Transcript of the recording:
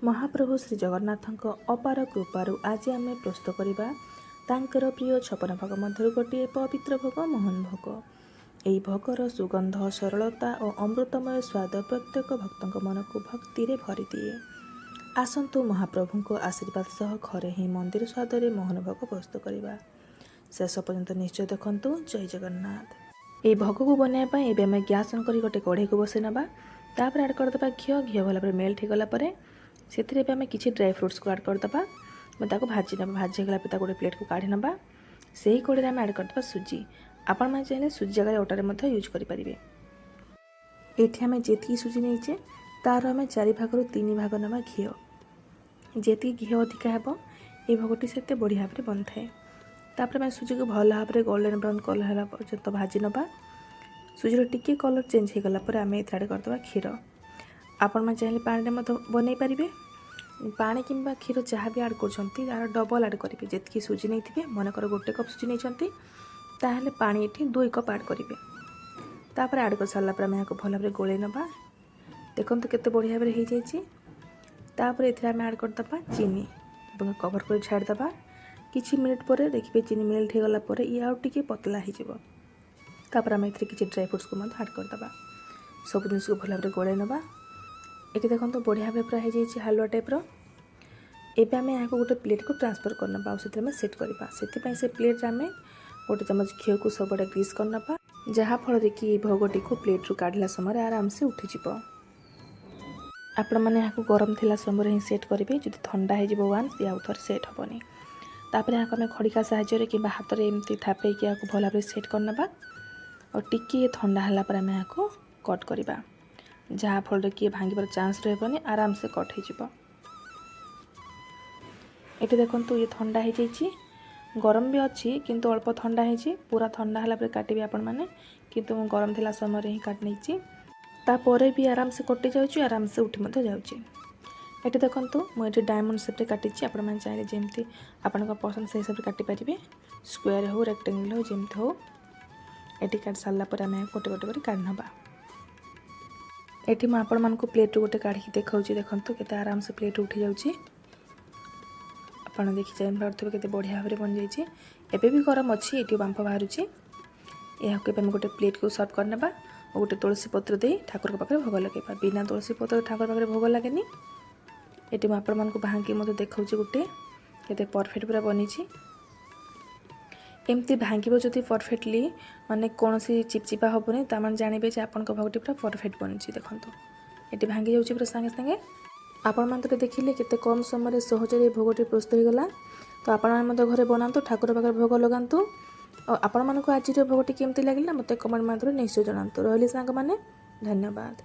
महाप्रभु श्री जगन्नाथ अपार कृपारू आज आम प्रस्तुत करवा तांकर प्रिय 56 भोग मध्य गोटे पवित्र भोग मोहन भोग। यही भोगर सुगंध सरलता और अमृतमय स्वाद प्रत्येक भक्त मन को भक्ति रे भरी दिए। आसतु महाप्रभु को आशीर्वाद सह घरे ही मंदिर स्वाद मोहन भोग प्रस्तुत करवा। शेष पर्यंत निश्चय देखु। जय जगन्नाथ। ये भोग को बनवाई एवं आम गैस ऑन कर गोटे कढ़ई को बसई नवा। तापर आड करदे घी भल मेल्ट होगला से आम कि ड्राई फ्रुट्स को आड करदे भाजी ना भाजी होगा गोटे प्लेट को काढ़ी ना से ही कढ़ी आम आड करदे सुजी। आपण मैंने चाहिए सुजी जगह अटारे यूज करेंगे। ये आम जी सुजी नहींचे तार आम 4 भाग 3 भाग ना घी। जी घी अधिका हे ये भोगटी से बढ़िया भाव बन थाए। तापर आम सुजी को भल भाव में गोल्डन ब्राउन कलर है पर्यंत भाजी नवा। सुजीर टिके कलर चेंज होगला आम ये करदे क्षीर। आपण मैंने चाहिए पानी बनई पारे पानी किंबा क्षीर जहाँ भी आड कर डबल आड करेंगे। जी सुजी नहीं थे मनकर गोटे कप सुजी नहीं ताहले पानी ये 2 कप आड करेंगे। तापर आड कर सारापर आम यहाँ भल भाव गोले नवा। देखो केते बढ़िया भाव हो जापर ये आम आड करदे चीनी कवर कर छाड़दे। किछि मिनिट पर देखिए चीनी मेल्ट होगला ये आउ टिके पतला होपर आम ये किसी ड्राई फ्रुट्स को आड करदे। सब जिन को भल भाव गोले नवा। ये देखो बढ़िया भाव पूरा हो हालुआ टाइप्र। एवं आम यहाँ गोटे प्लेट को ट्रांसफर करना से सेट करवा। से प्लेट आम गोटे चमच घी को सबटा ग्रीस करना जहाँफल कि भोगटी को प्लेट रू काढ़ला समय आराम से उठीज। आपण मैंने यहाँ गरम थिला समय ही सेट करेंगे। जो ठंडा हो वान्स आउ थे सेट हेनी। तापर यहाँ आम खड़िका साहाय्य कि हाथ में एमती थापे भल भाव सेट करना और टिके ठंडा है आम यहाँ कट करवा जहाँफल कि भांगार चान्स रही आराम से कट हो। ये देखो ये ठंडा हो गरम भी अच्छी किंतु अल्प ठंडा हो पूरा ठंडा है काटे आपण मैंने किंतु गरम थिला समय ही काट नहीं तापर भी आराम से कटि जाऊँगी आराम से उठी जाऊँगी। ये देखो मुझे डायमंड सेप्रे काटी आपण मैंने चाहिए जमी आपण पसंद से हिसाब से काटिपारे स्क्वायर हो रेक्टेंगल हो जमी हो। ये काट सारापर आम गोटे गोटे कर काढ़ी नवा। ये मुझे आपण मानक प्लेट गोटे काढ़ी देखा देखो के आराम से प्लेट उठी जाऊँगी। आप देखी जाए के बढ़िया भाव बन जाइए। एबे भी गरम अच्छी ये बांफ बाहर यह गोटे प्लेट को सर्व करने और गोटे तुलसी पत्र दे ठाकुर पाखे भोग लगे। बिना तुलसी पत्र ठाकुर पाखे भोग लगे। ये मुझे आपण मानक भांगी मत देखा गोटे के परफेक्ट पूरा बनी। एमती भांगो जो परफेक्टली माने कौन सी चिपचिपा हेनी ताने जानवे आपण भोगटी पूरा परफेक्ट बनी। देखो ये भांगी जाऊँगी पूरा सागे सागे। आपण मैंने देखिले केते कम समय सहज भोगटी प्रस्तुत होगला। तो आपण घरे बनातु ठाकुर पाखे भोग लगातु और आपण मानक आज भोगटी केमती लगे मत कमेंट माध्यम निश्चय जनातु। रही सांग माने धन्यवाद।